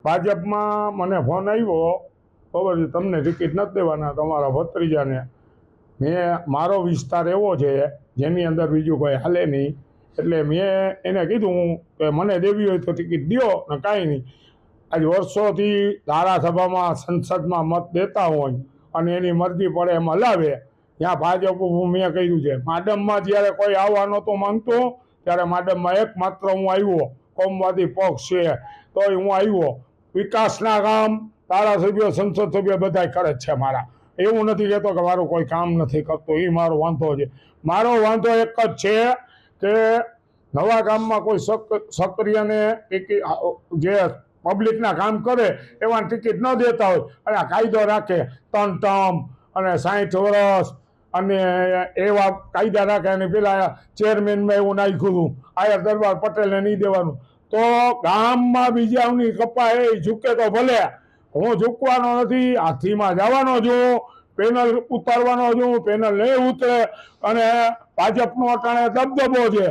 ભાજપમાં મને ફોન આવ્યો, ખબર છે તમને ટિકિટ નથી દેવાના તમારા ભત્રીજાને. મારો વિસ્તાર એવો છે જેની અંદર બીજું કોઈ હાલે નહીં, એટલે મેં એને કીધું કે મને દેવી હોય તો ટિકિટ દો ને કાંઈ નહીં. આજ વર્ષોથી ધારાસભામાં સંસદમાં મત દેતા હોય અને એની મરજી પડે એમ હલાવે. ત્યાં ભાજપ મેં કહ્યું છે, માડમમાં જ્યારે કોઈ આવવા નહોતું માંગતું ત્યારે માડમમાં એકમાત્ર હું આવ્યો, કોમવાદી પક્ષ છે તોય હું આવ્યો. વિકાસના કામ ધારાસભ્યો સંસદ સભ્ય બધા કરે છે મારા. એવું નથી કહેતો કે મારું કોઈ કામ નથી કરતું, એ મારો વાંધો છે. મારો વાંધો એક જ છે કે નવા ગામમાં કોઈ સક્રિયને જે પબ્લિકના કામ કરે એવા ટિકિટ ન દેતા હોય અને કાયદો રાખે 3 ટર્મ અને 60 વર્ષ અને એવા કાયદા રાખે. અને પેલા ચેરમેનમાં એવું નાખ્યું હતું આયર દરબાર પટેલને નહીં દેવાનું. તો ગામમાં બીજાની કપાય એ ઝૂકે તો ભલે, હું ઝૂકવાનો નથી. હાથીમાં જવાનો છું, પેનલ ઉતારવાનો છું, પેનલ નહીં ઉતરે. અને ભાજપનો અટાણે દબદબો છે.